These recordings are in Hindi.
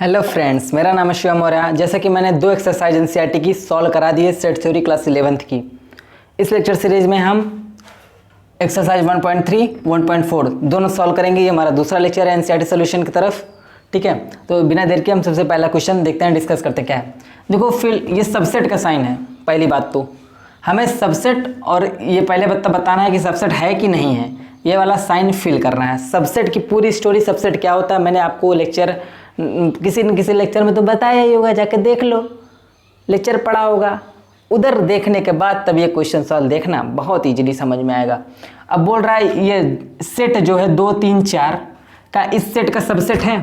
हेलो फ्रेंड्स, मेरा नाम है शिवम मौर्य। जैसा कि मैंने दो एक्सरसाइज एनसीईआरटी की सॉल्व करा दी है सेट थ्योरी क्लास 11th की। इस लेक्चर सीरीज में हम एक्सरसाइज 1.3, 1.4 दोनों सॉल्व करेंगे। ये हमारा दूसरा लेक्चर है एनसीईआरटी सोल्यूशन की तरफ। ठीक है, तो बिना देर के हम सबसे पहला क्वेश्चन देखते हैं, डिस्कस करते हैं क्या है। देखो फिल ये सबसेट का साइन है। पहली बात तो हमें सबसेट और ये पहले बताना है कि सबसेट है कि नहीं है। ये वाला साइन फिल करना है। सबसेट की पूरी स्टोरी, सबसेट क्या होता है मैंने आपको लेक्चर किसी न किसी लेक्चर में तो बताया ही होगा, जाके देख लो, लेक्चर पढ़ा होगा। उधर देखने के बाद तब ये क्वेश्चन सॉल्व देखना, बहुत इजीली समझ में आएगा। अब बोल रहा है ये सेट जो है 2, 3, 4 का इस सेट का सबसेट है।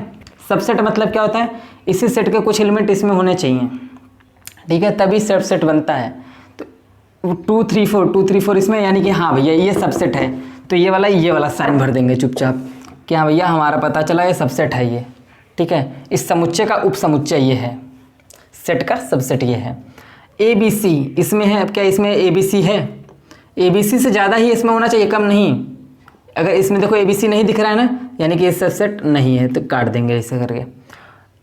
सबसेट मतलब क्या होता है, इसी सेट के कुछ एलिमेंट इसमें होने चाहिए, ठीक है, तभी सबसेट बनता है। तो 2, 3, 4 इसमें, यानी कि हाँ भैया ये सबसेट है। तो ये वाला साइन भर देंगे चुपचाप कि हाँ भैया हमारा पता चला ये सबसेट है ये। ठीक है, इस समुच्चय का उपसमुच्चय ये है, सेट का सबसेट ये है। ए बी सी इसमें है। अब क्या इसमें ए बी सी है? ए बी सी से ज़्यादा ही इसमें होना चाहिए, कम नहीं। अगर इसमें देखो ए बी सी नहीं दिख रहा है ना, यानी कि ये सबसेट नहीं है, तो काट देंगे ऐसे करके।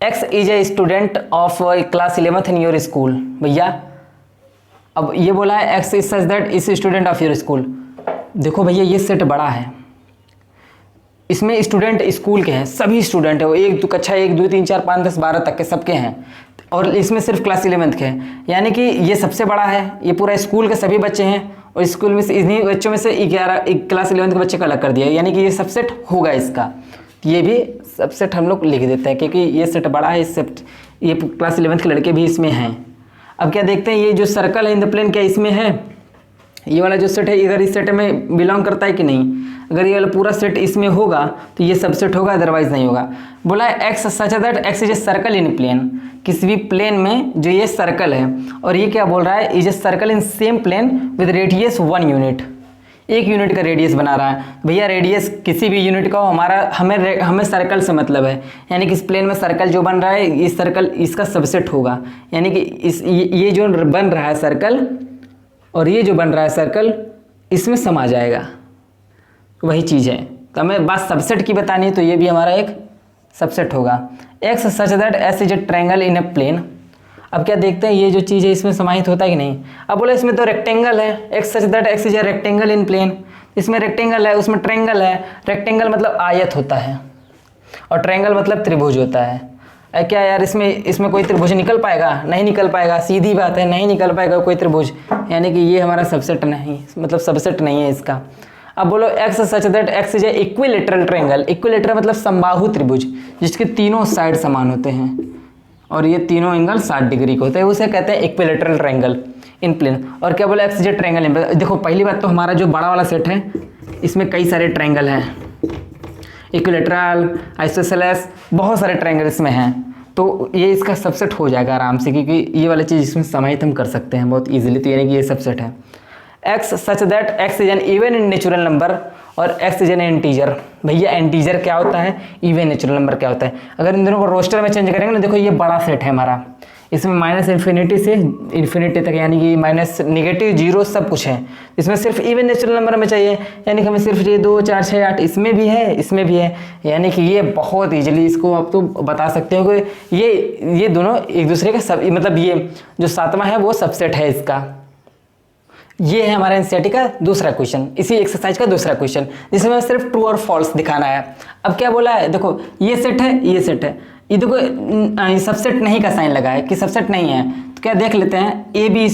X is a student of class 11th in your school. भैया अब ये बोला है x is such that is student of your school. देखो भैया ये सेट बड़ा है, इसमें स्टूडेंट स्कूल के हैं, सभी स्टूडेंट है, वो 1 कक्षा 1, 2, 3, 4, 5, 10, 12 तक के सबके हैं, और इसमें सिर्फ क्लास 11th के हैं, यानी कि ये सबसे बड़ा है। ये पूरा स्कूल के सभी बच्चे हैं, और स्कूल में से इन्हीं बच्चों में से 11 क्लास 11th के बच्चे का अलग कर दिया, यानी कि ये सबसेट होगा इसका। ये भी सबसेट हम लोग लिख देते हैं, क्योंकि ये सेट बड़ा है, इस सेट ये क्लास 11th के लड़के भी इसमें हैं। अब क्या देखते हैं, ये जो सर्कल है इन द प्लेन क्या इसमें है? ये वाला जो सेट है इधर इस सेट में बिलोंग करता है कि नहीं? अगर ये वाला पूरा सेट इसमें होगा तो ये सबसेट होगा, अदरवाइज नहीं होगा। बोला है X such that X is a circle in plane, किसी भी प्लेन में जो ये सर्कल है, और ये क्या बोल रहा है, is a circle in same plane with radius 1 unit. 1 unit का रेडियस बना रहा है। भैया रेडियस किसी भी यूनिट का हो, हमें सर्कल से मतलब है, यानी कि इस प्लेन में सर्कल जो बन रहा है, इस सर्कल इसका सबसेट होगा, यानी कि ये जो बन रहा है सर्कल और ये जो बन रहा है सर्कल इसमें समा जाएगा, वही चीज़ है। तो हमें बात सबसेट की बतानी है, तो ये भी हमारा एक सबसेट होगा। X such that S is a triangle in a plane. अब क्या देखते हैं, ये जो चीज़ है इसमें समाहित होता है कि नहीं? अब बोले इसमें तो रेक्टेंगल है, X such that X is a rectangle in plane, इसमें रेक्टेंगल है, उसमें ट्रायंगल है। रेक्टेंगल मतलब आयत होता है, और ट्रायंगल मतलब त्रिभुज होता है। क्या यार इसमें कोई त्रिभुज निकल पाएगा? नहीं निकल पाएगा, सीधी बात है, नहीं निकल पाएगा कोई त्रिभुज, यानी कि ये हमारा सबसेट नहीं, मतलब सबसेट नहीं है इसका। अब बोलो x such that X is A equilateral triangle. Equilateral मतलब समबाहु त्रिभुज, जिसके तीनों साइड समान होते हैं और ये तीनों एंगल 60 डिग्री के होते हैं, उसे कहते हैं इक्विलेटरल ट्रायंगल इन प्लेन। और क्या बोला X is a triangle in plane. देखो पहली बात तो हमारा जो बड़ा वाला सेट है इसमें कई सारे ट्रायंगल हैं, इक्विलेटरल, आइसोसेलेस, बहुत सारे ट्रायंगल इसमें हैं, तो ये इसका सबसेट हो जाएगा आराम से, क्योंकि ये वाली चीज़ इसमें समाहित हम कर सकते हैं बहुत इजीली, तो यानी कि ये सबसेट है। X such that X is an even in natural number और एक्स इज एन इंटीजर। भैया इंटीजर क्या होता है, इवन नेचुरल नंबर क्या होता है? अगर इन दोनों को रोस्टर में चेंज करेंगे ना, देखो ये बड़ा सेट है हमारा, इसमें -∞ से इन्फिनिटी तक, यानी कि माइनस, नेगेटिव, जीरो सब कुछ है। इसमें सिर्फ इवन नेचुरल नंबर में चाहिए, यानी कि हमें सिर्फ ये 2, 4, 6, 8 इसमें भी है, इसमें भी है, यानी कि ये बहुत ईजिली इसको आप तो बता सकते हो कि ये दोनों एक दूसरे का सब, मतलब ये जो 7वां है वो सबसेट है इसका। ये है हमारा एनसीईआरटी का दूसरा क्वेश्चन, इसी एक्सरसाइज का दूसरा क्वेश्चन, जिसमें सिर्फ ट्रू और फॉल्स दिखाना है। अब क्या बोला है, देखो ये सेट है, ये सेट है, ये देखो सबसेट नहीं का साइन लगा है कि सबसेट नहीं है, तो क्या देख लेते हैं, ए बी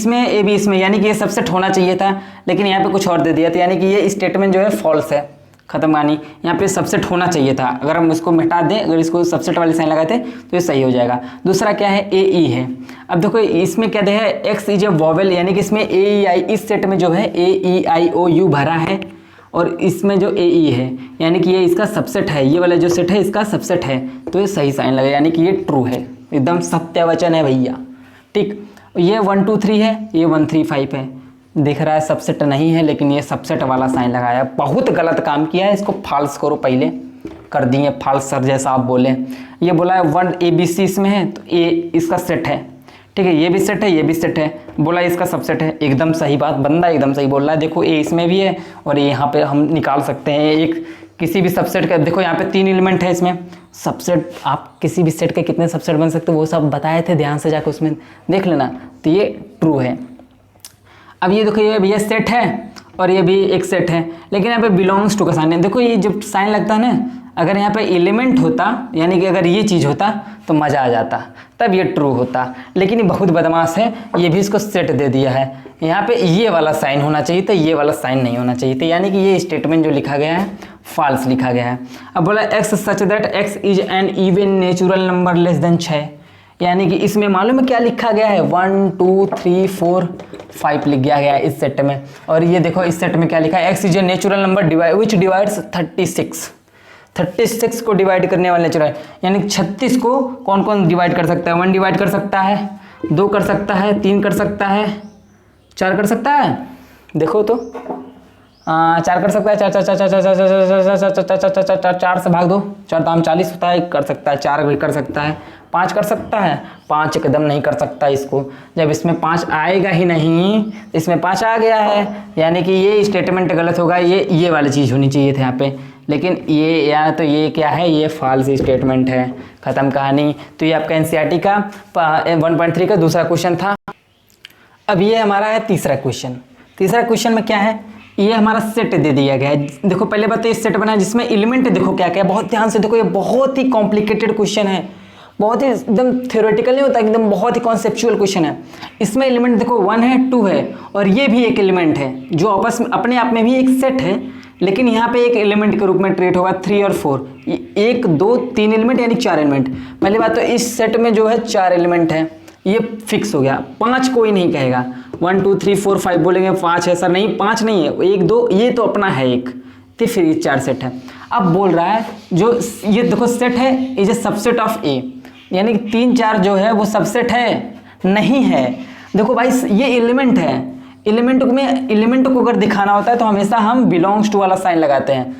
इसमें, यानी कि ये सबसेट होना चाहिए था, लेकिन यहाँ पे कुछ और दे दिया था, यानी कि ये स्टेटमेंट जो है फॉल्स है, खत्म कहानी। यहाँ पे सबसेट होना चाहिए था, अगर हम इसको मिटा दें, अगर इसको सबसेट वाली साइन लगाते तो ये सही हो जाएगा। दूसरा क्या है, ए ई है। अब देखो इसमें क्या है, एक्स इज ए वॉवेल, यानी कि इसमें ए ई आई, इस सेट में जो है ए ई आई ओ यू भरा है, और इसमें जो ए ई है, यानी कि ये इसका सबसेट है, ये वाला जो सेट है इसका सबसेट है, तो ये सही साइन लगे, यानी कि ये ट्रू है, एकदम सत्य वचन है भैया। ठीक, ये 1 2 3 है, ये 1 3 5 है, दिख रहा है सबसेट नहीं है, लेकिन ये सबसेट वाला साइन लगाया, बहुत गलत काम किया है, इसको फॉल्स करो, पहले कर दिए फॉल्स सर जैसा आप बोले। ये बोला है 1 ABC इसमें है, तो ए इसका सेट है, ठीक है, ये भी सेट है, ये भी सेट है, बोला इसका सबसेट है, एकदम सही बात, बंदा एकदम सही बोल रहा है। देखो ए इसमें भी है, और ये यहाँ पे हम निकाल सकते हैं एक किसी भी सबसेट का। देखो यहाँ पे 3 एलिमेंट है इसमें, सबसेट, आप किसी भी सेट के कितने सबसेट बन सकते हो वो सब बताए थे, ध्यान से जाकर उसमें देख लेना। तो ये ट्रू है। अब ये देखो, ये सेट है और ये भी एक सेट है, लेकिन यहाँ पे बिलोंग्स टू का साइन है। देखो ये जब साइन लगता है ना, अगर यहाँ पे एलिमेंट होता, यानी कि अगर ये चीज़ होता तो मज़ा आ जाता, तब ये ट्रू होता। लेकिन ये बहुत बदमाश है, ये भी इसको सेट दे दिया है। यहाँ पे ये वाला साइन होना चाहिए था, ये वाला साइन नहीं होना चाहिए था, यानी कि ये स्टेटमेंट जो लिखा गया है फॉल्स लिखा गया है। अब बोला x such that X is an even natural number less than 6, यानी कि इसमें मालूम है क्या लिखा गया है, 1 2 3 4 5 लिख गया गया है इस सेट में। और ये देखो इस सेट में क्या लिखा है, x is a natural number which divides 36 को डिवाइड करने वाला नेचुरल, यानी 36 को कौन कौन डिवाइड कर सकता है, 1 डिवाइड कर सकता है, 2 कर सकता है, 3 कर सकता है, 4 कर सकता है। देखो तो 4 कर सकता है, 4 से भाग दो, 4 दाम 40 होता है, कर सकता है। 4 भी कर सकता है, 5 कर सकता है, 5 एकदम नहीं कर सकता इसको। जब इसमें 5 आएगा ही नहीं, इसमें 5 आ गया है, यानी कि ये स्टेटमेंट गलत होगा, ये वाली चीज़ होनी चाहिए थी यहाँ पे। लेकिन ये या तो ये क्या है, ये फॉल्स स्टेटमेंट है, ख़त्म कहानी। तो ये आपका एनसीईआरटी का 1.3 का दूसरा क्वेश्चन था। अब ये हमारा है तीसरा क्वेश्चन। तीसरा क्वेश्चन में क्या है, ये हमारा सेट दे दिया गया है। देखो पहले बात तो ये सेट बना है जिसमें एलिमेंट देखो क्या क्या है, बहुत ध्यान से देखो, ये बहुत ही कॉम्प्लिकेटेड क्वेश्चन है, बहुत ही एकदम थ्योरेटिकल नहीं होता, एकदम बहुत ही कॉन्सेप्चुअल क्वेश्चन है। इसमें एलिमेंट देखो 1 है, 2 है और ये भी एक एलिमेंट है जो आपस में अपने आप में भी एक सेट है, लेकिन यहाँ पे एक एलिमेंट के रूप में ट्रीट होगा 3 और 4, 1 2 3 एलिमेंट यानी 4 एलिमेंट। पहली बात तो इस सेट में जो है 4 एलिमेंट है, ये फिक्स हो गया। 5 कोई नहीं कहेगा, 1 2 3 4 5 बोलेंगे, 5 है सर, नहीं 5 नहीं है, 1 2 ये तो अपना है एक, तो फिर ये 4 सेट है। अब बोल रहा है जो ये देखो सेट है इज ए सबसेट ऑफ ए, यानी कि 3 4 जो है वो सबसेट है नहीं है। देखो भाई ये एलिमेंट है, एलिमेंट को अगर दिखाना होता है तो हमेशा हम बिलोंग्स टू वाला साइन लगाते हैं,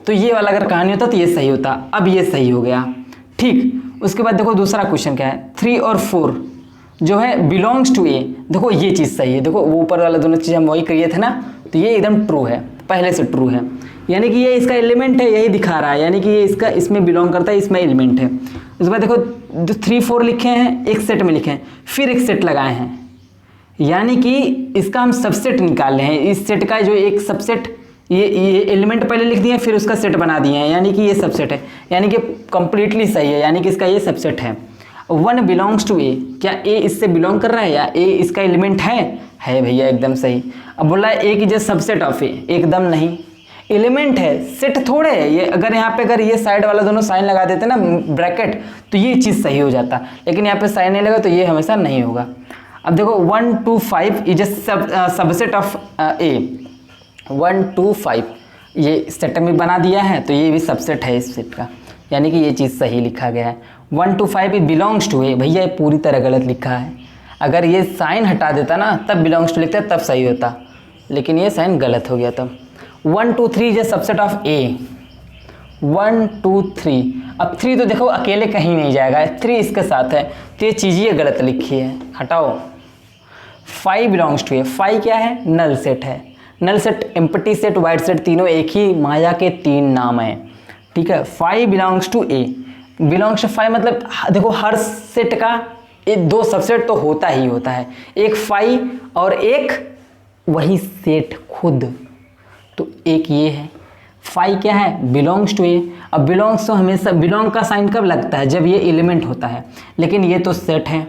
तो ये वाला अगर कहानी होता तो ये सही होता। अब ये सही हो गया, ठीक। उसके बाद देखो दूसरा क्वेश्चन क्या है, 3 और 4 जो है बिलोंग्स टू ए, देखो ये चीज़ सही है। देखो वो ऊपर वाला दोनों चीज़ हम वही करिए थे ना, तो ये एकदम ट्रू है, पहले से ट्रू है, यानी कि ये इसका एलिमेंट है, यही दिखा रहा है, यानी कि ये इसका इसमें बिलोंग करता है, इसमें एलिमेंट है। उसके बाद देखो 3 4 लिखे हैं, एक सेट में लिखे हैं, फिर एक सेट लगाए हैं, यानी कि इसका हम सबसेट निकाल रहे हैं। इस सेट का जो एक सबसेट, ये एलिमेंट पहले लिख दिए फिर उसका सेट बना दिए हैं, यानी कि ये सबसेट है, यानी कि कंप्लीटली सही है, यानी कि इसका ये सबसेट है। 1 बिलोंग्स टू ए, क्या ए इससे बिलोंग कर रहा है या ए इसका एलिमेंट है भैया एकदम सही। अब बोला है ए की जो सबसेट ऑफ ए, एकदम नहीं, एलिमेंट है, सेट थोड़े है ये। अगर यहाँ पे अगर ये साइड वाला दोनों साइन लगा देते ना ब्रैकेट, तो ये चीज़ सही हो जाता, लेकिन यहाँ पे साइन नहीं लगा तो ये हमेशा नहीं होगा। अब देखो 1 2 5 इज ए सबसेट ऑफ ए, 1 2 5 ये सेट में बना दिया है, तो ये भी सबसेट है इस सेट का, यानी कि ये चीज़ सही लिखा गया है। 1 2 5 इट बिलोंग्स टू ए, भैया ये पूरी तरह गलत लिखा है। अगर ये साइन हटा देता ना तब बिलोंग्स टू लिखता तब सही होता, लेकिन ये साइन गलत हो गया तब। 1 2 3 इज ए सबसेट ऑफ ए, 1 2 3। अब 3 तो देखो अकेले कहीं नहीं जाएगा, 3 इसके साथ है, तो ये चीज़ ये गलत लिखी है, हटाओ। 5 बिलोंग्स टू ए, 5 क्या है, नल सेट है। Null set, empty set, void set, तीनों एक ही माया के 3 नाम हैं, ठीक है। 5 belongs to A, belongs to 5 मतलब देखो हर सेट का 2 सबसेट तो होता ही होता है, एक 5 और एक वही सेट खुद, तो एक ये है। 5 क्या है, बिलोंग्स टू ए। अब बिलोंग्स तो हमेशा, बिलोंग का साइन कब लगता है, जब ये एलिमेंट होता है, लेकिन ये तो सेट है,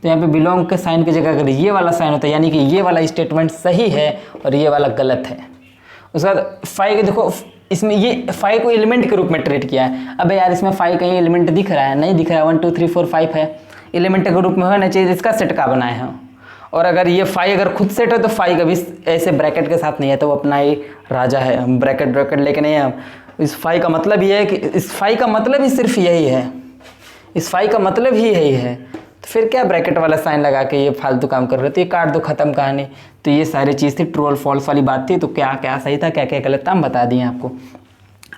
तो यहाँ पे बिलोंग के साइन की जगह अगर ये वाला साइन होता है, यानी कि ये वाला स्टेटमेंट सही है और ये वाला गलत है। उसके बाद 5 देखो इसमें ये 5 को एलिमेंट के रूप में ट्रीट किया है। अब यार इसमें 5 कहीं एलिमेंट दिख रहा है, नहीं दिख रहा है, 1 2 3 4 5 है, एलिमेंट के रूप में होना चाहिए, इसका सेट का बनाए हैं। और अगर ये 5 अगर खुद सेट है तो 5 कभी ऐसे ब्रैकेट के साथ नहीं है, तो वो अपना ही राजा है, हम ब्रैकेट लेके नहीं है। इस 5 का मतलब ये है कि इस 5 का मतलब ही सिर्फ यही है, इस 5 का मतलब ही यही है, तो फिर क्या ब्रैकेट वाला साइन लगा के ये फालतू काम कर रहे थे, ये काट दो, खत्म कहानी। तो ये सारी चीज़ थी, ट्रू और फॉल्स वाली बात थी, तो क्या क्या सही था क्या क्या गलत था हम बता दिए आपको।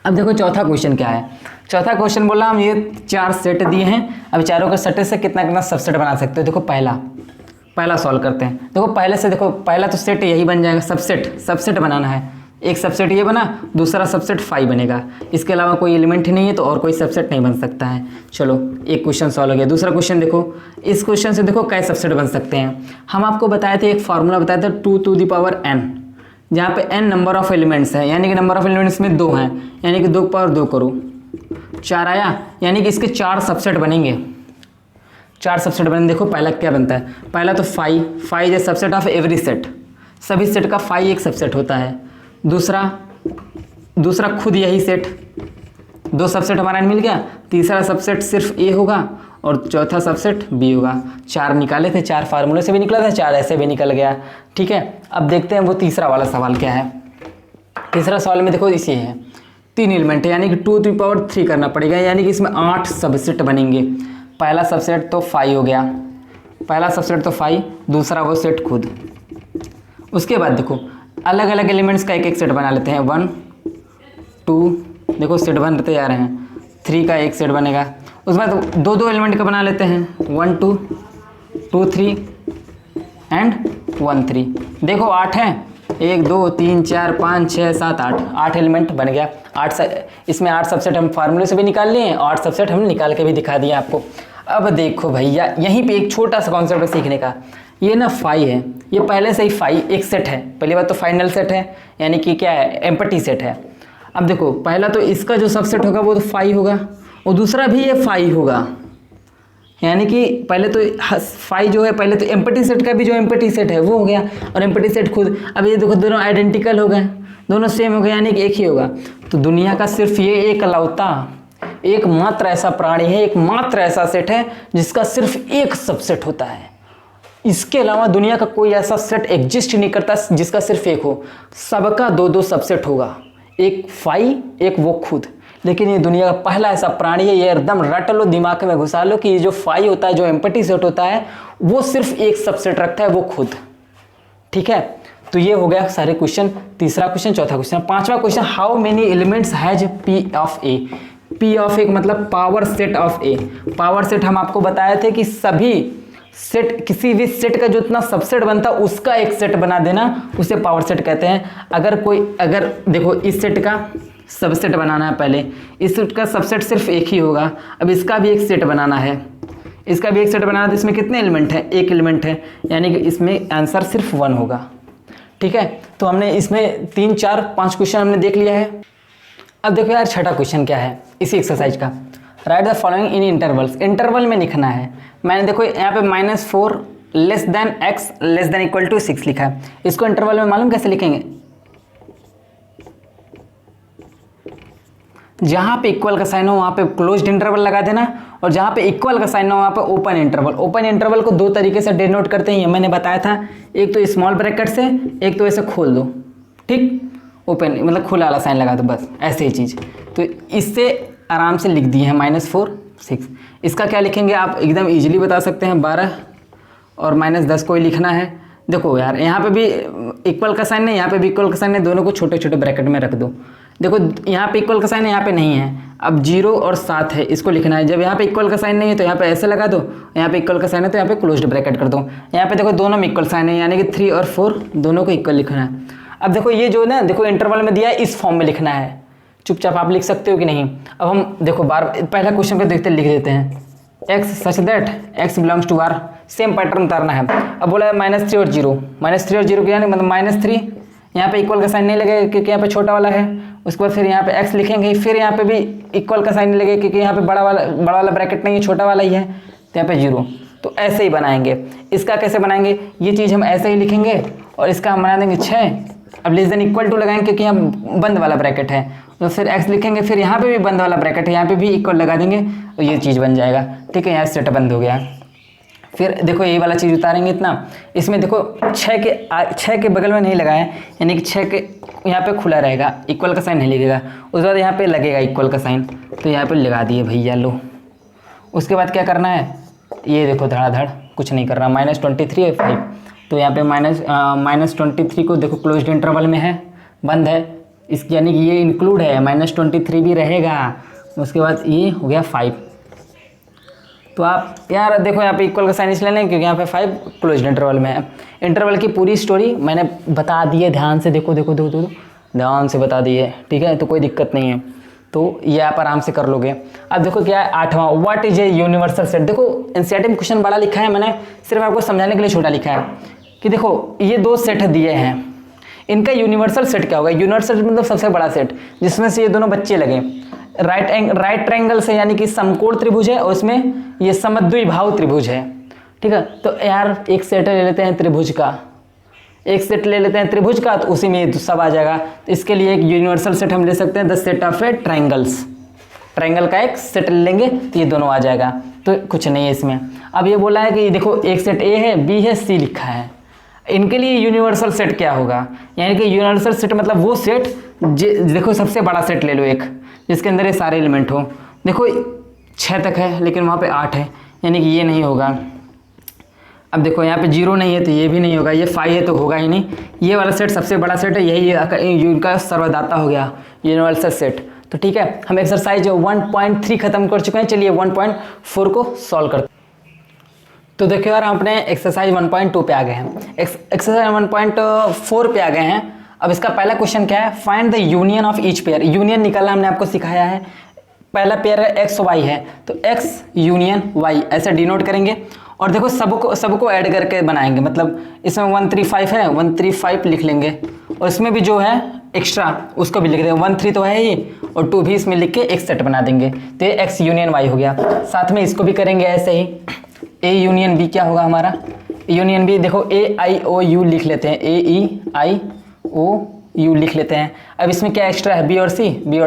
अब देखो चौथा क्वेश्चन क्या है। चौथा क्वेश्चन बोला हम ये 4 सेट दिए हैं, अब चारों के सेट से कितना कितना सबसेट बना सकते हो। देखो पहला सॉल्व करते हैं। देखो पहले से देखो, पहला तो सेट यही बन जाएगा, सबसेट बनाना है, एक सबसेट ये बना, दूसरा सबसेट फाइव बनेगा, इसके अलावा कोई एलिमेंट ही नहीं है तो और कोई सबसेट नहीं बन सकता है। चलो एक क्वेश्चन सॉल्व हो गया। दूसरा क्वेश्चन देखो, इस क्वेश्चन से देखो कई सबसेट बन सकते हैं। हम आपको बताए थे, एक फार्मूला बताया था 2 to the power n, जहाँ पे n नंबर ऑफ एलिमेंट्स है, यानी कि नंबर ऑफ एलिमेंट्स में 2 हैं, यानी कि 2 की पावर 2 करो 4 आया, यानी कि इसके 4 सबसेट बनेंगे। 4 सबसेट बने। देखो पहला क्या बनता है, पहला तो five is subset of every set, सभी सेट का फाइव एक सबसेट होता है। दूसरा खुद यही सेट, 2 सबसेट हमारा मिल गया। तीसरा सबसेट सिर्फ ए होगा और चौथा सबसेट बी होगा। 4 निकाले थे, 4 फार्मूले से भी निकला था, 4 ऐसे भी निकल गया। ठीक है, अब देखते हैं वो तीसरा वाला सवाल क्या है। तीसरा सवाल में देखो इसी है, 3 एलिमेंट है, यानी कि 2 to the power 3 करना पड़ेगा, यानी कि इसमें 8 सबसेट बनेंगे। पहला सबसेट तो 5 हो गया, पहला सबसेट तो 5, दूसरा वो सेट खुद। उसके बाद देखो अलग अलग एलिमेंट्स का एक एक सेट बना लेते हैं। 1 2 देखो सेट बनते जा रहे हैं, 3 का एक सेट बनेगा। उसके बाद 2 एलिमेंट का बना लेते हैं, 1 2 2 3 एंड 1 3। देखो 8 है, 1 2 3 4 5 6 7 8 एलिमेंट बन गया। 8 इसमें 8 सबसेट हम फार्मूले से भी निकाल लिए हैं, 8 सबसेट हमने निकाल के भी दिखा दिया आपको। अब देखो भैया, यहीं पे एक छोटा सा कॉन्सेप्ट है सीखने का। ये ना 5 है, ये पहले से ही 5 एक सेट है। पहली बात तो फाइनल सेट है, यानी कि क्या है, एम्प्टी सेट है। अब देखो पहला तो इसका जो सबसेट होगा वो तो 5 होगा, और दूसरा भी ये 5 होगा, यानी कि पहले तो 5 जो है, पहले तो एम्प्टी सेट का भी जो एम्प्टी सेट है वो हो गया, और एम्प्टी सेट खुद। अब ये देखो दोनों आइडेंटिकल हो गए, दोनों सेम हो गए, यानी कि एक ही होगा। तो दुनिया का सिर्फ ये एकलौता एकमात्र ऐसा प्राणी है, एकमात्र ऐसा सेट है जिसका सिर्फ एक सबसेट होता है। इसके अलावा दुनिया का कोई ऐसा सेट एग्जिस्ट नहीं करता जिसका सिर्फ एक हो। सबका 2 सबसेट होगा, एक 5 एक वो खुद। लेकिन ये दुनिया का पहला ऐसा प्राणी है, ये एकदम रट लो, दिमाग में घुसा लो कि ये जो 5 होता है, जो एम्प्टी सेट होता है, वो सिर्फ एक सबसेट रखता है, वो खुद। ठीक है, तो ये हो गया सारे क्वेश्चन। तीसरा क्वेश्चन, चौथा क्वेश्चन। पांचवा question, how many elements has P of A. P of A मतलब power set of A. Power set हम आपको बताए थे कि सभी सेट, किसी भी सेट का जो इतना सबसेट बनता है उसका एक सेट बना देना, उसे पावर सेट कहते हैं। अगर देखो इस सेट का सबसेट बनाना है, पहले इस सेट का सबसेट सिर्फ एक ही होगा। अब इसका भी एक सेट बनाना है, इसका भी एक सेट बनाना है, तो इसमें कितने एलिमेंट हैं, एक एलिमेंट है, यानी कि इसमें आंसर सिर्फ 1 होगा। ठीक है, तो हमने इसमें 3 4 5 क्वेश्चन हमने देख लिया है। अब देखो यार छठा क्वेश्चन क्या है इसी एक्सरसाइज का, write the following in intervals. Interval में लिखना है। मैंने देखो यहाँ पे -4 less than x less than equal to 6 लिखा है। इसको इंटरवल में मालूम कैसे लिखेंगे, जहाँ पे इक्वल का साइन हो वहाँ पे क्लोज्ड इंटरवल लगा देना, और जहाँ पे इक्वल का साइन हो वहाँ पे ओपन इंटरवल। ओपन इंटरवल को 2 तरीके से डिनोट करते हैं, ये मैंने बताया था। एक तो स्मॉल ब्रैकेट से, एक तो ऐसे खोल दो, ठीक, ओपन मतलब खुला वाला साइन लगा दो, बस ऐसे ही चीज़। तो इससे आराम से लिख दिए हैं -4 6। इसका क्या लिखेंगे आप एकदम इजीली बता सकते हैं, 12 और -10 को ही लिखना है। देखो यार यहाँ पे भी इक्वल का साइन है, यहाँ पे भी इक्वल का साइन है, दोनों को छोटे छोटे ब्रैकेट में रख दो। देखो यहाँ पे इक्वल का साइन है, यहाँ पे नहीं है। अब 0 और 7 है, इसको लिखना है। जब यहाँ पे इक्वल का साइन नहीं है तो यहाँ पे ऐसे लगा दो, यहाँ पे इक्वल का साइन है तो यहाँ पे क्लोज्ड ब्रैकेट कर दो। यहाँ पे देखो दोनों में इक्वल साइन है, यानी कि 3 और 4 दोनों को इक्वल लिखना है। अब देखो ये जो ना, देखो इंटरवल में दिया है, इस फॉर्म में लिखना है। चुपचाप आप लिख सकते हो कि नहीं। अब हम देखो पहला क्वेश्चन को देखते लिख देते हैं, x such that x belongs to r। Same pattern उतारना है। अब बोला है -3 और 0, -3 और 0 क्या है, मतलब -3, यहाँ पे इक्वल का साइन नहीं लगेगा क्योंकि यहाँ पे छोटा वाला है। उसके बाद फिर यहाँ पे x लिखेंगे, फिर यहाँ पे भी इक्वल का साइन नहीं लगेगा क्योंकि यहाँ पे बड़ा वाला ब्रैकेट नहीं है, छोटा वाला ही है, तो यहाँ पे 0। तो ऐसे ही बनाएंगे। इसका कैसे बनाएंगे, ये चीज़ हम ऐसे ही लिखेंगे, और इसका हम बना देंगे 6। अब लेस देन इक्वल टू लगाएंगे क्योंकि यहाँ बंद वाला ब्रैकेट है, तो फिर x लिखेंगे, फिर यहाँ पे भी बंद वाला ब्रैकेट है, यहाँ पे भी इक्वल लगा देंगे, तो ये चीज़ बन जाएगा। ठीक है, यहाँ सेट बंद हो गया। फिर देखो ये वाला चीज़ उतारेंगे इतना, इसमें देखो 6 के बगल में नहीं लगाए, यानी कि 6 के यहाँ पे खुला रहेगा, इक्वल का साइन नहीं लगेगा। उसके बाद यहाँ पे लगेगा इक्वल का साइन, तो यहाँ पे लगा दिए भैया लो। उसके बाद क्या करना है, ये देखो धड़ाधड़ कुछ नहीं करना, -23 और 5, तो यहाँ पे -23 को देखो क्लोज्ड इंटरवल में है, बंद है, इस यानी कि ये इंक्लूड है, -23 भी रहेगा। उसके बाद ये हो गया 5। तो आप यार देखो यहाँ पे इक्वल का साइन इसलिए नहीं क्योंकि यहाँ पे 5 क्लोज्ड इंटरवल में है। इंटरवल की पूरी स्टोरी मैंने बता दी है, ध्यान से देखो। ध्यान से बता दिए, ठीक है, तो कोई दिक्कत नहीं है, तो ये आप आराम से कर लोगे। अब देखो क्या है 8वां, what is a universal set. देखो एनसीईआरटी में क्वेश्चन बड़ा लिखा है, मैंने सिर्फ आपको समझाने के लिए छोटा लिखा है कि देखो ये 2 सेट दिए हैं, इनका यूनिवर्सल सेट क्या होगा। यूनिवर्सल सेट मतलब सबसे बड़ा सेट जिसमें से ये दोनों बच्चे लगे, राइट ट्रायंगल से यानी कि समकोण त्रिभुज है और उसमें ये समद्विबाहु त्रिभुज है, ठीक है। तो यार एक सेट ले लेते हैं त्रिभुज का, एक सेट ले लेते हैं त्रिभुज का, तो उसी में ये सब आ जाएगा। तो इसके लिए एक यूनिवर्सल सेट हम ले सकते हैं, the set of A triangles, triangle का एक सेट ले लेंगे तो ये दोनों आ जाएगा। तो कुछ नहीं है इसमें। अब ये बोला है कि देखो एक सेट ए है, बी है, सी लिखा है, इनके लिए यूनिवर्सल सेट क्या होगा, यानी कि यूनिवर्सल सेट मतलब वो सेट देखो सबसे बड़ा सेट ले लो एक, जिसके अंदर ये सारे एलिमेंट हो। देखो 6 तक है लेकिन वहाँ पे 8 है, यानी कि ये नहीं होगा। अब देखो यहाँ पे 0 नहीं है तो ये भी नहीं होगा, ये 5 है तो होगा ही नहीं। ये वाला सेट सबसे बड़ा सेट है, यही इनका सर्वदाता हो गया यूनिवर्सल सेट। तो ठीक है, हम एक्सरसाइज 1.3 खत्म कर चुके हैं। चलिए 1.4 को सॉल्व करते हैं। तो देखो यार हम अपने एक्सरसाइज 1.2 पे आ गए हैं, एक्सरसाइज 1.4 पे आ गए हैं। अब इसका पहला क्वेश्चन क्या है, find the union of each pair. Union निकालना हमने आपको सिखाया है। पहला पेयर है एक्स वाई है, तो एक्स यूनियन वाई ऐसे डिनोट करेंगे। और देखो सबको ऐड करके बनाएंगे, मतलब इसमें 135 है, 135 लिख लेंगे, और इसमें भी जो है एक्स्ट्रा उसको भी लिख देंगे, 13 तो है ही, और 2 भी इसमें लिख के एक सेट बना देंगे। तो ये एक्स यूनियन वाई हो गया। साथ में इसको भी करेंगे ऐसे ही, ए यूनियन बी क्या होगा हमारा, यूनियन बी देखो ए आई ओ यू लिख लेते हैं, ए ई आई ओ यू लिख लेते हैं। अब इसमें क्या एक्स्ट्रा है, बी और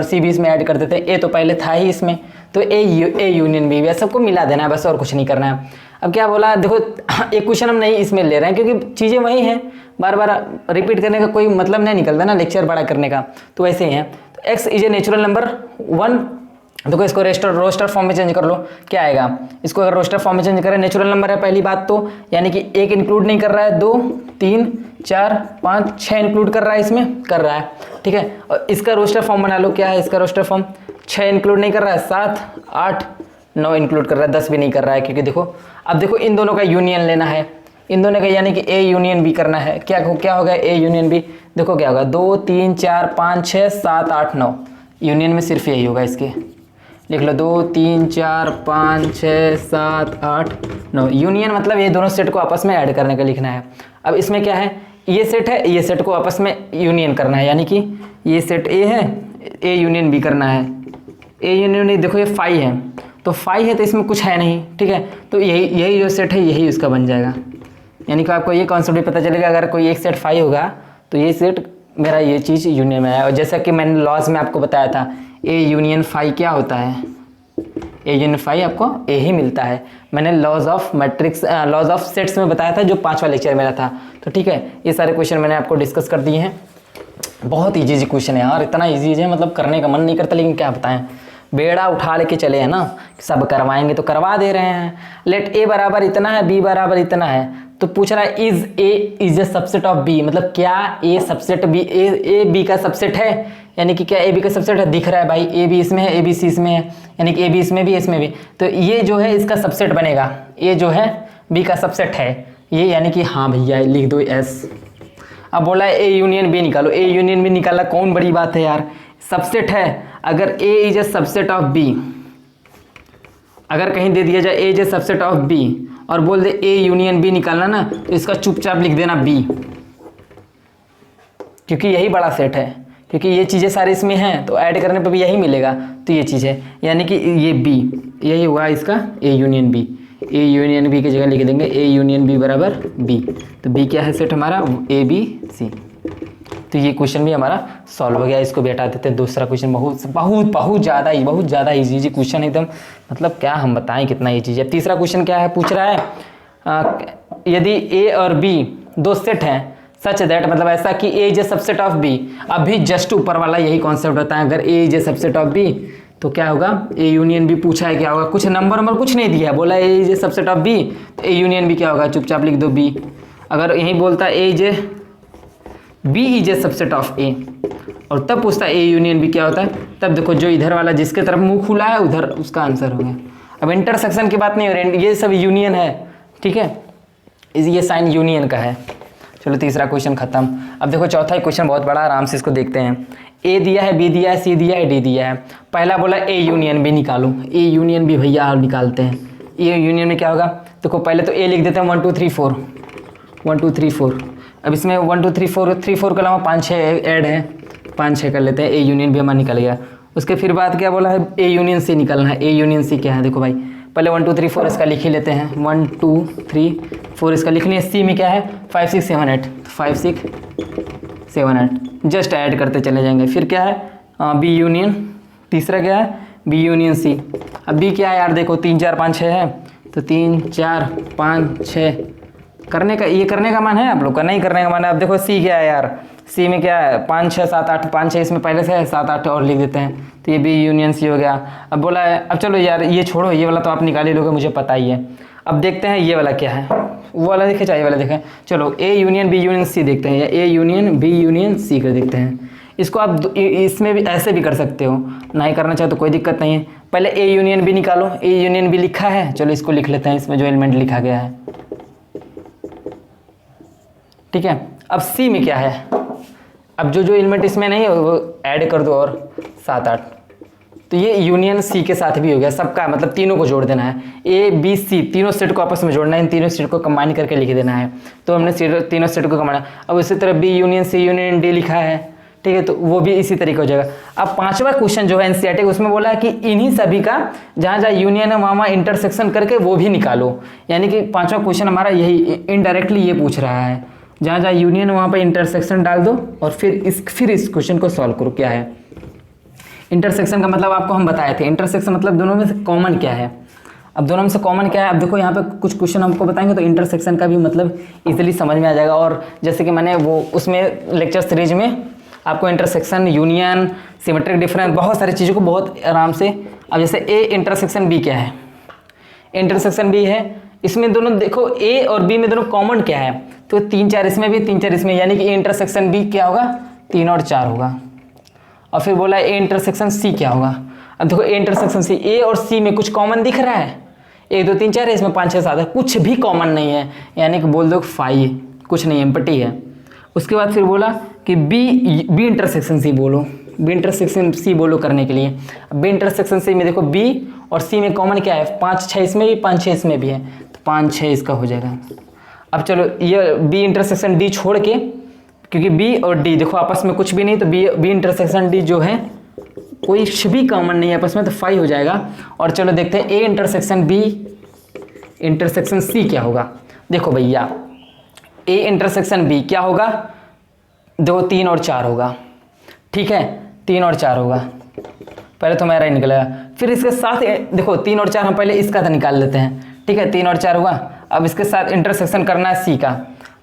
सी भी इसमें ऐड कर देते हैं। ए तो पहले था ही इसमें, तो ए यूनियन बी, सबको मिला देना है बस, और कुछ नहीं करना है। अब क्या बोला, देखो एक क्वेश्चन हम नहीं इसमें ले रहे हैं क्योंकि चीज़ें वही हैं, बार बार रिपीट करने का कोई मतलब नहीं निकलता ना लेक्चर बड़ा करने का, तो वैसे ही है। तो x is a natural number 1, देखो इसको रोस्टर फॉर्म में चेंज कर लो, क्या आएगा, इसको अगर रोस्टर फॉर्म में चेंज करें, नेचुरल नंबर है पहली बात तो, यानी कि एक इंक्लूड नहीं कर रहा है, 2 3 4 5 6 इंक्लूड कर रहा है, इसमें कर रहा है, ठीक है। और इसका रोस्टर फॉर्म बना लो, क्या है इसका रोस्टर फॉर्म, 6 इंक्लूड नहीं कर रहा है, 7 8 9 इंक्लूड कर रहा है, 10 भी नहीं कर रहा है, क्योंकि देखो अब देखो इन दोनों का यूनियन लेना है, इन दोनों का यानी कि ए यूनियन बी करना है। क्या होगा ए यूनियन बी, देखो क्या होगा 2 3 4 5 6 7 8 9, यूनियन में सिर्फ यही होगा, इसके लिख लो 2 3 4 5 6 7 8 9, यूनियन मतलब ये दोनों सेट को आपस में ऐड करने का लिखना है। अब इसमें क्या है, ये सेट है, ये सेट को आपस में यूनियन करना है, यानी कि ये सेट ए है, ए यूनियन बी करना है, ए यूनियन देखो ये 5 है, तो 5 है तो इसमें कुछ है नहीं, ठीक है, तो यही जो सेट है यही उसका बन जाएगा। यानी कि आपको ये कॉन्सेप्ट भी पता चलेगा, अगर कोई एक सेट 5 होगा तो ये सेट मेरा ये चीज़ यूनियन में है। और जैसा कि मैंने लॉज में आपको बताया था, ए यूनियन 5 क्या होता है, ए यूनियन 5 आपको ए ही मिलता है। मैंने laws of matrix laws of sets में बताया था, जो 5वां लेक्चर मेरा था। तो ठीक है, ये सारे क्वेश्चन मैंने आपको डिस्कस कर दिए हैं। बहुत ईजी क्वेश्चन है यार, इतना ईजी है मतलब करने का मन नहीं करता, लेकिन क्या बताएं, बेड़ा उठा लेके चले हैं ना, सब करवाएंगे तो करवा दे रहे हैं। लेट ए बराबर इतना है, बी बराबर इतना है, तो पूछ रहा है is A is A subset of B, मतलब क्या A subset B, A B का सबसेट है, यानी कि क्या ए बी का सबसेट है, दिख रहा है भाई ए बी इसमें है, ए बी सी इसमें है, यानी कि ए बी इसमें भी इसमें भी, तो ये जो है इसका सबसेट बनेगा, ये जो है बी का सबसेट है ये, यानी कि हाँ भैया लिख दो एस। अब बोला है ए यूनियन बी निकालो, ए यूनियन बी निकालना कौन बड़ी बात है यार, सबसेट है। अगर A is A subset of B, अगर कहीं दे दिया जाए A is A subset of B और बोल दे ए यूनियन बी निकालना ना, तो इसका चुपचाप लिख देना बी, क्योंकि यही बड़ा सेट है, क्योंकि ये चीज़ें सारी इसमें हैं तो ऐड करने पर भी यही मिलेगा, तो ये चीज़ है, यानी कि ये बी यही हुआ इसका A union B. A union B की जगह लिख देंगे ए यूनियन बी बराबर बी, तो बी क्या है सेट हमारा ए बी सी। तो ये क्वेश्चन भी हमारा सॉल्व हो गया, इसको भी हटा देते हैं। दूसरा क्वेश्चन बहुत ज़्यादा इजी क्वेश्चन एकदम, मतलब क्या हम बताएं कितना ये चीज़ है। तीसरा क्वेश्चन क्या है, पूछ रहा है यदि ए और बी दो सेट हैं सच दैट, मतलब ऐसा कि A is A subset of B, अभी जस्ट ऊपर वाला यही कॉन्सेप्ट होता है, अगर A is A subset of B तो क्या होगा ए यूनियन बी, पूछा है क्या होगा, कुछ नंबर कुछ नहीं दिया है, बोला A is A subset of B, तो ए यूनियन बी क्या होगा, चुपचाप लिख दो बी। अगर यही बोलता है A is a B is A subset of A, और तब पूछता है ए यूनियन बी क्या होता है, तब देखो जो इधर वाला जिसके तरफ मुंह खुला है उधर उसका आंसर हो गया। अब इंटरसेक्शन की बात नहीं हो रही, ये सब यूनियन है, ठीक है, ये साइन यूनियन का है, चलो तीसरा क्वेश्चन खत्म। अब देखो चौथा क्वेश्चन बहुत बड़ा, आराम से इसको देखते हैं। ए दिया है, बी दिया है, सी दिया है, डी दिया है। पहला बोला ए यूनियन बी निकालो। ए यूनियन बी भैया आप निकालते हैं। ए यूनियन में क्या होगा, देखो पहले तो ए लिख देते हैं 1 2 3 4, 1 2 3 4। अब इसमें 1 2 3 4 के अलावा 5 6 ऐड है, 5 6 कर लेते हैं। ए यूनियन बी हमारा निकल गया। उसके फिर बाद क्या बोला है, ए यूनियन सी निकालना है। ए यूनियन सी क्या है, देखो भाई पहले 1 2 3 4 इसका लिख ही लेते हैं। 1 2 3 4 इसका लिख लिया। सी में क्या है 5 6 7 8, 5 6 7 8 जस्ट ऐड करते चले जाएंगे। फिर क्या है बी यूनियन, तीसरा क्या है बी यूनियन सी। अब बी क्या है यार, देखो 3 4 5 6 है, तो 3 4 5 6 करने का, ये करने का मन है आप लोग का, नहीं करने का मन है। अब देखो सी क्या है यार, सी में क्या है 5 6 7 8, 5 6 इसमें पहले से है, 7 8 और लिख देते हैं, तो ये बी यूनियन सी हो गया। अब बोला है, अब चलो यार ये छोड़ो, ये वाला तो आप निकाल ही लोगे, मुझे पता ही है। अब देखते हैं ये वाला क्या है, वो वाला देखे चाहिए वाला देखें। चलो A union B union C देखते हैं, या A union B union C कर देखते हैं। इसको आप इसमें भी ऐसे भी कर सकते हो, नहीं करना चाहे तो कोई दिक्कत नहीं है। पहले ए यूनियन बी निकालो। ए यूनियन बी लिखा है, चलो इसको लिख लेते हैं, इसमें जो एलिमेंट लिखा गया है, ठीक है। अब सी में क्या है, अब जो एलिमेंट इसमें नहीं है वो ऐड कर दो, और 7 8, तो ये यूनियन सी के साथ भी हो गया सबका, मतलब तीनों को जोड़ देना है। ए बी सी तीनों सेट को आपस में जोड़ना है, इन तीनों सेट को कंबाइन करके लिख देना है। तो हमने तीनों सेट को कंबाइन। अब इसी तरह B union C union D लिखा है, ठीक है, तो वो भी इसी तरीके हो जाएगा। अब पांचवा क्वेश्चन जो है एनसीईआरटी उसमें बोला है कि इन्हीं सभी का जहाँ जहाँ यूनियन है वहाँ इंटरसेक्शन करके वो भी निकालो। यानी कि पांचवा क्वेश्चन हमारा यही इनडायरेक्टली ये पूछ रहा है, जहाँ जहाँ यूनियन है वहाँ पर इंटरसेक्शन डाल दो और फिर इस क्वेश्चन को सॉल्व करो। क्या है इंटरसेक्शन का मतलब, आपको हम बताए थे। इंटरसेक्शन मतलब दोनों में से कॉमन क्या है। अब दोनों में से कॉमन क्या है, अब देखो यहाँ पे कुछ क्वेश्चन हमको बताएंगे तो इंटरसेक्शन का भी मतलब इजीली समझ में आ जाएगा। और जैसे कि मैंने वो उसमें लेक्चर सीरीज में आपको इंटरसेक्शन, यूनियन, सिमेट्रिक डिफरेंस, बहुत सारी चीज़ों को बहुत आराम से। अब जैसे ए इंटरसेक्शन बी क्या है, इंटरसेक्शन बी है, इसमें दोनों देखो ए और बी में दोनों कॉमन क्या है, तो 3 4 इसमें भी 3 4 इसमें, यानी कि ए इंटरसेक्शन बी क्या होगा 3 और 4 होगा। और फिर बोला ए इंटरसेक्शन सी क्या होगा। अब देखो ए इंटरसेक्शन सी, ए और सी में कुछ कॉमन दिख रहा है, 1 2 3 4 है, इसमें 5 6 7 है, कुछ भी कॉमन नहीं है, यानी कि बोल दो फाई, कुछ नहीं एम्प्टी है। उसके बाद फिर बोला कि बी इंटरसेक्शन सी बोलो, बी इंटरसेक्शन सी बोलो करने के लिए। बी इंटरसेक्शन सी में देखो बी और सी में कॉमन क्या है, 5 6 इसमें भी 5 6 इसमें भी है, तो 5 6 इसका हो जाएगा। अब चलो ये बी इंटरसेक्शन डी छोड़ के, क्योंकि बी और डी देखो आपस में कुछ भी नहीं, तो बी इंटरसेक्शन डी जो है कोई भी कॉमन नहीं है आपस में, तो 5 हो जाएगा। और चलो देखते हैं A intersection B intersection C क्या होगा। देखो भैया ए इंटरसेक्शन बी क्या होगा, देखो 3 और 4 होगा, ठीक है, 3 और 4 होगा, पहले तो मेरा ही निकलेगा। फिर इसके साथ देखो 3 और 4 हम पहले इसका तो निकाल लेते हैं, ठीक है, 3 और 4 हुआ। अब इसके साथ इंटरसेक्शन करना है सी का,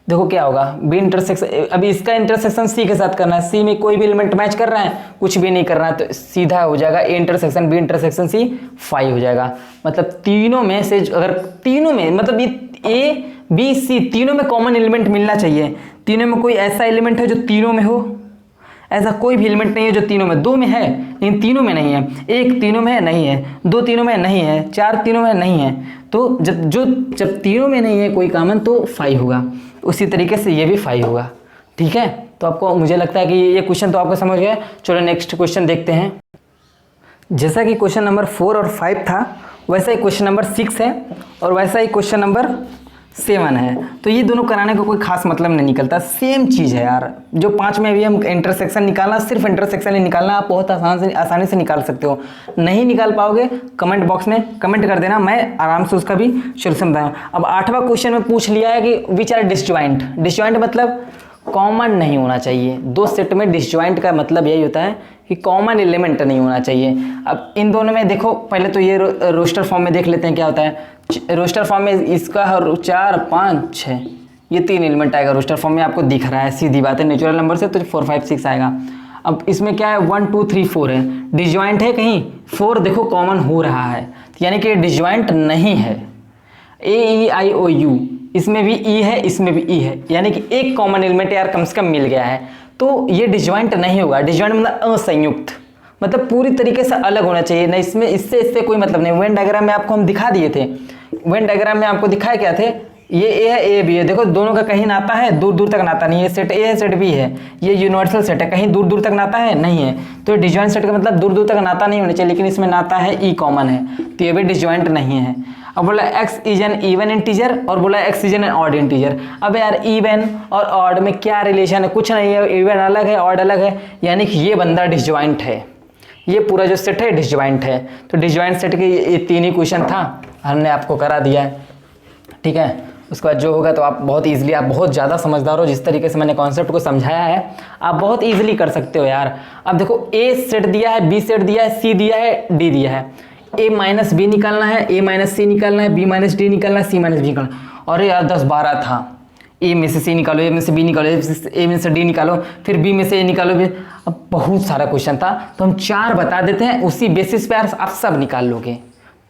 देखो क्या होगा बी इंटरसेक्शन, अभी इसका इंटरसेक्शन सी के साथ करना है, सी में कोई भी एलिमेंट मैच कर रहा है, कुछ भी नहीं कर रहा है, तो सीधा हो जाएगा A intersection B intersection C 5 हो जाएगा। मतलब तीनों में से अगर तीनों में मतलब ये ए बी सी तीनों में कॉमन एलिमेंट मिलना चाहिए, तीनों में कोई ऐसा एलिमेंट है जो तीनों में हो, ऐसा कोई भी एलिमेंट नहीं है जो तीनों में, 2 में है लेकिन तीनों में नहीं है, 1 तीनों में नहीं है, 2 तीनों में नहीं है, 4 तीनों में नहीं है, तो जब तीनों में नहीं है कोई कॉमन तो 5 होगा। उसी तरीके से ये भी 5 होगा, ठीक है। तो आपको मुझे लगता है कि ये क्वेश्चन तो आपको समझ गया। चलो नेक्स्ट क्वेश्चन देखते हैं। जैसा कि क्वेश्चन नंबर 4 और 5 था, वैसा ही क्वेश्चन नंबर 6 है और वैसा ही क्वेश्चन नंबर 7 है। तो ये दोनों कराने का कोई खास मतलब नहीं निकलता, सेम चीज़ है यार। जो 5 में भी हम इंटरसेक्शन निकालना, सिर्फ इंटरसेक्शन ही निकालना, आप बहुत आसानी से निकाल सकते हो। नहीं निकाल पाओगे कमेंट बॉक्स में कमेंट कर देना, मैं आराम से उसका भी सोल्यूशन बताऊँ। अब 8वां क्वेश्चन में पूछ लिया है कि विच आर डिसजॉइंट। डिसजॉइंट मतलब कॉमन नहीं होना चाहिए। 2 सेट में डिसजॉइंट का मतलब यही होता है कि कॉमन एलिमेंट नहीं होना चाहिए। अब इन दोनों में देखो, पहले तो ये रोस्टर फॉर्म में देख लेते हैं क्या होता है। रोस्टर फॉर्म में इसका 4 5 6 ये 3 एलिमेंट आएगा रोस्टर फॉर्म में, आपको दिख रहा है, सीधी बात है, नेचुरल नंबर से तो 4 5 6 आएगा। अब इसमें क्या है 1 2 3 4 है, डिसजॉइंट है कहीं 4 देखो कॉमन हो रहा है, यानी कि डिसजॉइंट नहीं है। AEIOU इसमें भी ई है, इसमें भी ई है, यानी कि एक कॉमन एलिमेंट यार कम से कम मिल गया है, तो ये डिसजॉइंट नहीं होगा। डिसजॉइंट मतलब असंयुक्त, मतलब पूरी तरीके से अलग होना चाहिए ना, इसमें इससे कोई मतलब नहीं। वेन डायग्राम में आपको हम दिखा दिए थे, वेन डायग्राम में आपको दिखाए क्या थे, ये ए है, ए बी है, देखो दोनों का कहीं नाता है, दूर दूर तक नाता नहीं है, सेट ए है सेट बी है, ये यूनिवर्सल सेट है, कहीं दूर दूर तक नाता है नहीं है, तो डिसजॉइंट सेट का मतलब दूर दूर तक नाता नहीं होना चाहिए, लेकिन इसमें नाता है, ई कॉमन है, तो ये भी डिसजॉइंट नहीं है। अब बोला X is an even integer और बोला X is an odd integer. अब यार इवन और ऑड में क्या रिलेशन है, कुछ नहीं है, इवन अलग है ऑड अलग है, यानी कि ये बंदा डिसजॉइंट है, ये पूरा जो सेट है डिसजॉइंट है। तो डिसजॉइंट सेट के ये 3 ही क्वेश्चन था, हमने आपको करा दिया है, ठीक है। उसके बाद जो होगा तो आप बहुत ईजिली, आप बहुत ज़्यादा समझदार हो, जिस तरीके से मैंने कॉन्सेप्ट को समझाया है आप बहुत ईजिली कर सकते हो यार। अब देखो ए सेट दिया है, बी सेट दिया है, सी दिया है, डी दिया है, ए माइनस बी निकालना है, ए माइनस सी निकालना है, बी माइनस डी निकालना है, सी माइनस बी निकालना है। और यार 10-12 था, ए में से सी निकालो, ए में से बी निकालो, ए में से डी निकालो, फिर बी में से ए निकालो, अब बहुत सारा क्वेश्चन था, तो हम 4 बता देते हैं, उसी बेसिस पे आप सब निकाल लोगे।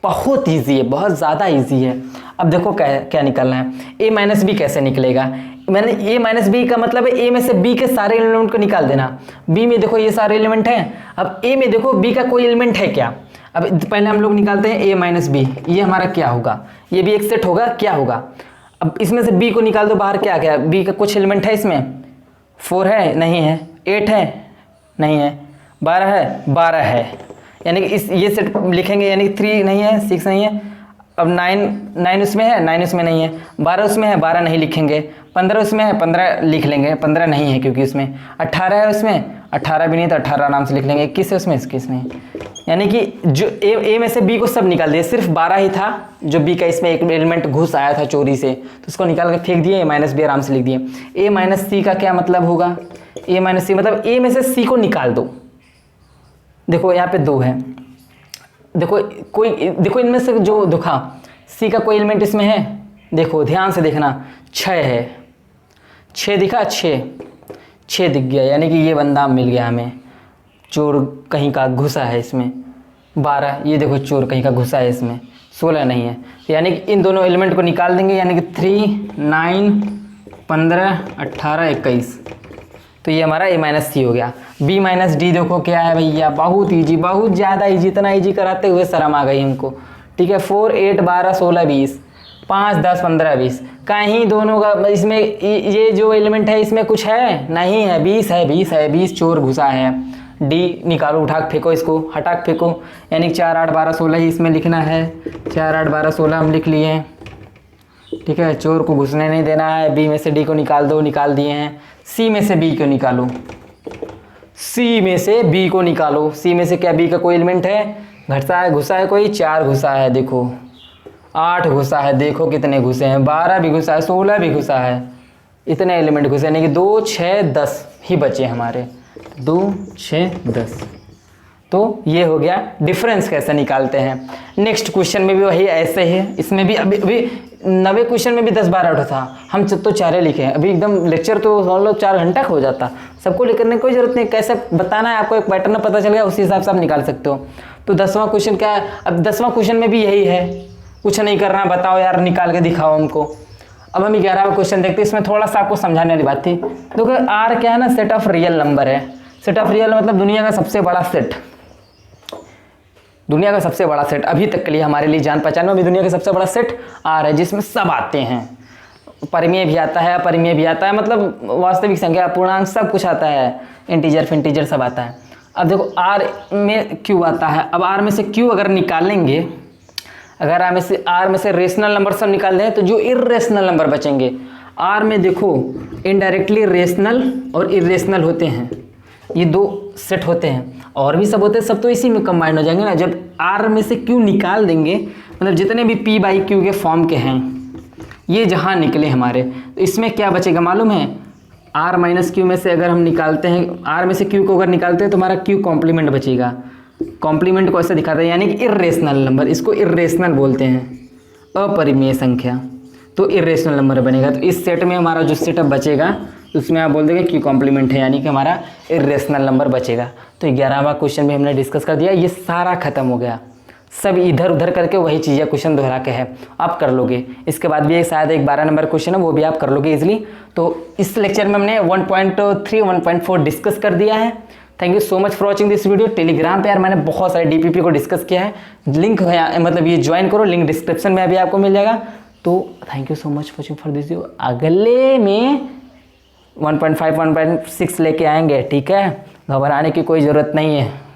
बहुत ईजी है, बहुत ज़्यादा ईजी है। अब देखो क्या निकालना है, ए माइनस बी कैसे निकलेगा, मैंने ए माइनस बी का मतलब है ए में से बी के सारे एलिमेंट को निकाल देना। बी में देखो ये सारे एलिमेंट हैं, अब ए में देखो बी का कोई एलिमेंट है क्या। अब पहले हम लोग निकालते हैं ए माइनस बी, ये हमारा क्या होगा, ये भी एक सेट होगा, क्या होगा। अब इसमें से बी को निकाल दो बाहर, क्या क्या बी का कुछ एलिमेंट है इसमें, 4 है नहीं है, 8 है नहीं है, 12 है 12 है, यानी कि इस ये सेट लिखेंगे, यानी 3 नहीं है, 6 नहीं है। अब 9 उसमें है, 9 उसमें नहीं है, 12 उसमें है, 12 नहीं लिखेंगे, 15 उसमें है, 15 लिख लेंगे, 15 नहीं है क्योंकि उसमें 18 है, उसमें 18 भी नहीं तो 18 नाम से लिख लेंगे, 21 है उसमें, 21 नहीं। यानी कि जो ए में से बी को सब निकाल दिए, सिर्फ 12 ही था जो बी का इसमें एक एलिमेंट घुस आया था चोरी से, तो उसको निकाल के फेंक दिए, ए माइनस बी आराम से लिख दिए। ए माइनस सी का क्या मतलब होगा, ए माइनस सी मतलब ए में से सी को निकाल दो। देखो यहाँ पे 2 है, देखो देखो इनमें से जो दिखा सी का कोई एलिमेंट इसमें है, देखो ध्यान से देखना, 6 है, 6 दिखा, 6 दिख गया, यानी कि ये बंदा मिल गया हमें, चोर कहीं का घुसा है इसमें। 12 ये देखो चोर कहीं का घुसा है इसमें, 16 नहीं है, यानी कि इन दोनों एलिमेंट को निकाल देंगे, यानी कि 3, 9, 15, 18, 21, तो ये हमारा ए माइनस सी हो गया। बी माइनस डी देखो क्या है भैया, बहुत ईजी, बहुत ज़्यादा ईजी, इतना ईजी कराते हुए शर्म आ गई हमको, ठीक है। 4, 8, 12, 16, 20, 5, 10, 15, 20, कहीं दोनों का इसमें ये जो एलिमेंट है इसमें कुछ है नहीं है, 20 है, 20 है, 20 चोर घुसा है। डी निकालो, उठा के फेंको, इसको हटा के फेंको, यानी 4, 8, 12, 16 ही इसमें लिखना है, 4, 8, 12, 16 हम लिख लिए, ठीक है। चोर को घुसने नहीं देना है। बी में से डी को निकाल दो, निकाल दिए हैं। सी में से बी को निकालो, सी में से बी को निकालो, सी में से क्या बी का कोई एलिमेंट है, घुसा है कोई, 4 घुसा है, देखो 8 घुसा है, देखो कितने घुसे हैं, 12 भी घुसा है, 16 भी घुसा है, इतने एलिमेंट घुसे, यानी कि 2, 6, 10 ही बचे हमारे, 2, 6, 10। तो ये हो गया डिफरेंस कैसे निकालते हैं। नेक्स्ट क्वेश्चन में भी वही ऐसे है, इसमें भी अभी 90 क्वेश्चन में भी 10-12 आउट था, हम तो 4 लिखे हैं। अभी एकदम लेक्चर तो हम लोग 4 घंटा हो जाता, सबको लिखने की कोई जरूरत नहीं, कैसे बताना है आपको एक पैटर्न पता चल गया, उसी हिसाब से आप निकाल सकते हो। तो 10वां क्वेश्चन क्या है, अब 10वां क्वेश्चन में भी यही है, कुछ नहीं करना, बताओ यार निकाल के दिखाओ हमको। अब हम 11वां क्वेश्चन देखते हैं, इसमें थोड़ा सा आपको समझाने वाली बात थी। देखो आर क्या है ना, सेट ऑफ रियल नंबर है। सेट ऑफ रियल मतलब दुनिया का सबसे बड़ा सेट, दुनिया का सबसे बड़ा सेट अभी तक के लिए हमारे लिए जान पहचान में अभी दुनिया का सबसे बड़ा सेट आर है, जिसमें सब आते हैं, परिमेय भी आता है, अपरिमेय भी आता है, मतलब वास्तविक संख्या, पूर्णांक, सब कुछ आता है, इंटीजर फिंटीजर सब आता है। अब देखो आर में क्यू आता है, अब आर में से क्यू अगर निकालेंगे, अगर आर में से रेशनल नंबर सब निकाल दें तो जो इर्रेशनल नंबर बचेंगे, आर में देखो इनडायरेक्टली रेशनल और इर्रेशनल होते हैं, ये 2 सेट होते हैं, और भी सब होते हैं, सब तो इसी में कंबाइंड हो जाएंगे ना। जब आर में से क्यू निकाल देंगे, मतलब जितने भी पी बाई क्यू के फॉर्म के हैं ये जहाँ निकले हमारे, तो इसमें क्या बचेगा मालूम है, आर माइनस क्यू में से अगर हम निकालते हैं, आर में से क्यू को अगर निकालते हैं तो हमारा क्यू कॉम्प्लीमेंट बचेगा। कॉम्प्लीमेंट को ऐसे दिखाते हैं, यानी कि इर्रेशनल नंबर, इसको इर्रेशनल बोलते हैं, अपरिमेय संख्या, तो इर्रेशनल नंबर बनेगा। तो इस सेट में हमारा जो सेटअप बचेगा उसमें आप बोल देंगे क्यू कॉम्प्लीमेंट है, यानी कि हमारा इर्रेशनल नंबर बचेगा। तो 11वां क्वेश्चन भी हमने डिस्कस कर दिया, ये सारा खत्म हो गया, सब इधर उधर करके वही चीज़ क्वेश्चन दोहरा के है, आप कर लोगे। इसके बाद भी एक शायद एक 12 नंबर क्वेश्चन है, वो भी आप कर लोगे इजीली। तो इस लेक्चर में हमने 1.3 1.4 डिस्कस कर दिया है। Thank you so much for watching this video. Telegram पे यार मैंने बहुत सारे डीपीपी को डिस्कस किया है, लिंक है, मतलब ये ज्वाइन करो, लिंक डिस्क्रिप्शन में अभी आपको मिल जाएगा। तो thank you so much watching for this video. अगले में 1.5 1.6 लेके आएंगे, ठीक है, घबराने की कोई ज़रूरत नहीं है।